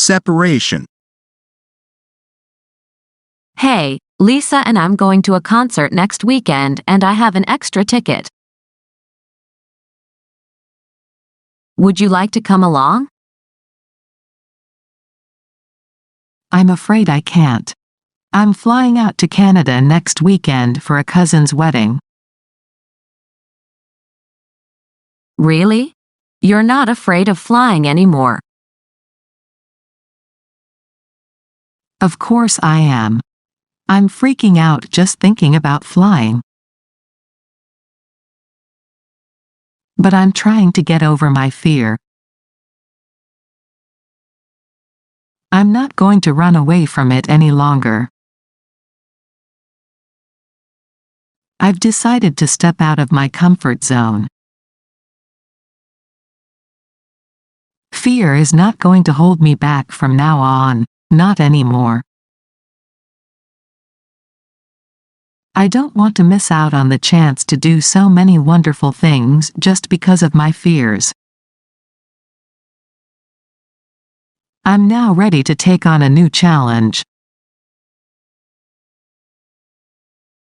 Separation. Hey, Lisa and I'm going to a concert next weekend and I have an extra ticket. Would you like to come along? I'm afraid I can't. I'm flying out to Canada next weekend for a cousin's wedding. Really? You're not afraid of flying anymore. Of course I am. I'm freaking out just thinking about flying. But I'm trying to get over my fear. I'm not going to run away from it any longer. I've decided to step out of my comfort zone. Fear is not going to hold me back from now on, not anymore. I don't want to miss out on the chance to do so many wonderful things just because of my fears. I'm now ready to take on a new challenge.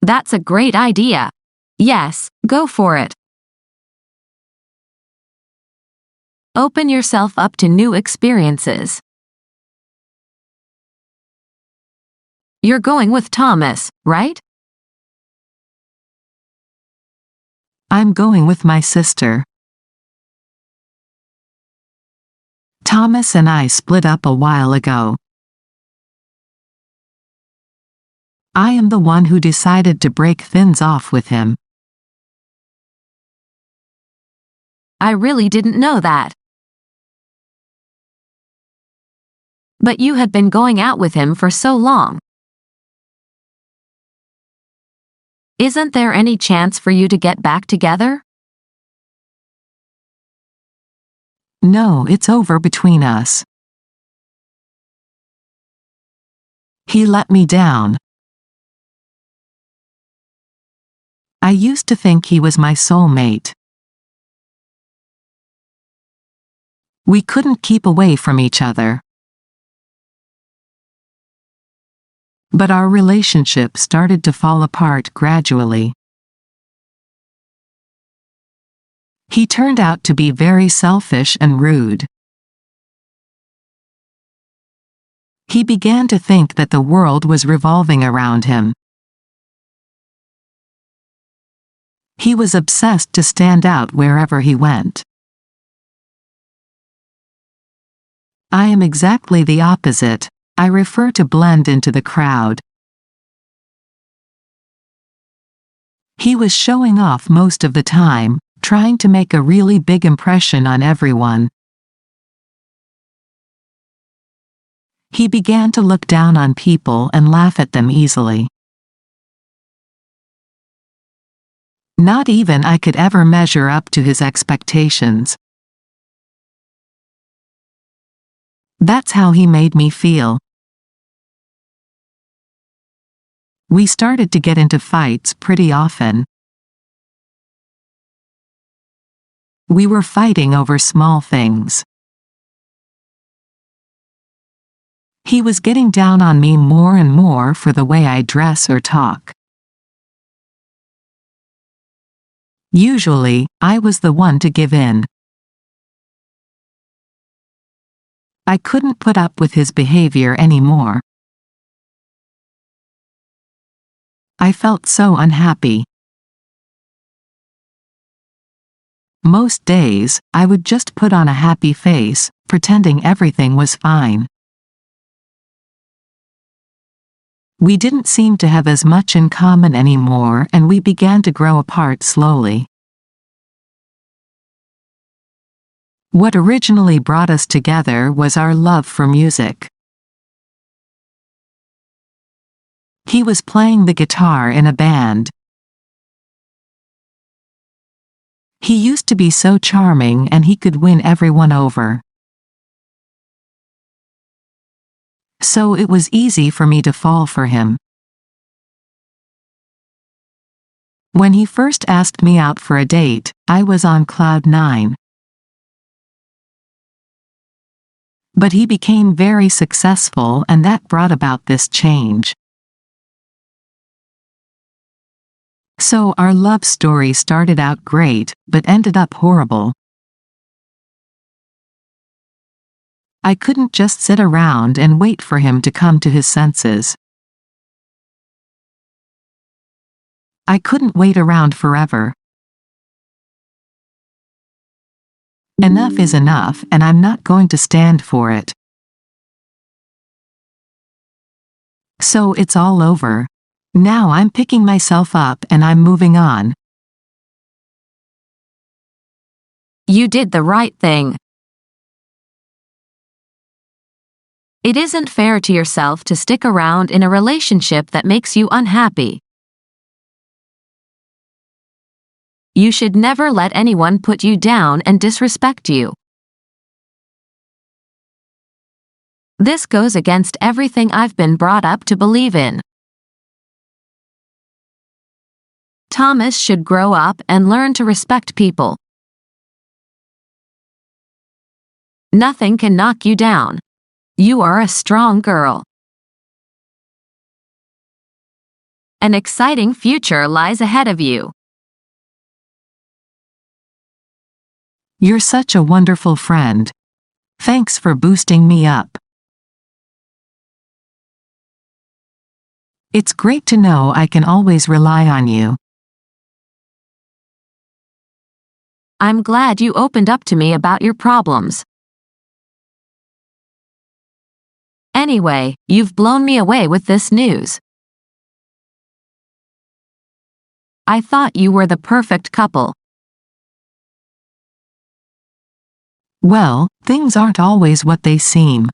That's a great idea. Yes, go for it. Open yourself up to new experiences. You're going with Thomas, right? I'm going with my sister. Thomas and I split up a while ago. I am the one who decided to break things off with him. I really didn't know that. But you had been going out with him for so long. Isn't there any chance for you to get back together? No, it's over between us. He let me down. I used to think he was my soulmate. We couldn't keep away from each other. But our relationship started to fall apart gradually. He turned out to be very selfish and rude. He began to think that the world was revolving around him. He was obsessed to stand out wherever he went. I am exactly the opposite. I prefer to blend into the crowd. He was showing off most of the time, trying to make a really big impression on everyone. He began to look down on people and laugh at them easily. Not even I could ever measure up to his expectations. That's how he made me feel. We started to get into fights pretty often. We were fighting over small things. He was getting down on me more and more for the way I dress or talk. Usually, I was the one to give in. I couldn't put up with his behavior anymore. I felt so unhappy. Most days, I would just put on a happy face, pretending everything was fine. We didn't seem to have as much in common anymore, and we began to grow apart slowly. What originally brought us together was our love for music. He was playing the guitar in a band. He used to be so charming and he could win everyone over. So it was easy for me to fall for him. When he first asked me out for a date, I was on cloud 9. But he became very successful and that brought about this change. So our love story started out great, but ended up horrible. I couldn't just sit around and wait for him to come to his senses. I couldn't wait around forever. Enough is enough and I'm not going to stand for it. So it's all over. Now I'm picking myself up and I'm moving on. You did the right thing. It isn't fair to yourself to stick around in a relationship that makes you unhappy. You should never let anyone put you down and disrespect you. This goes against everything I've been brought up to believe in. Thomas should grow up and learn to respect people. Nothing can knock you down. You are a strong girl. An exciting future lies ahead of you. You're such a wonderful friend. Thanks for boosting me up. It's great to know I can always rely on you. I'm glad you opened up to me about your problems. Anyway, you've blown me away with this news. I thought you were the perfect couple. Well, things aren't always what they seem.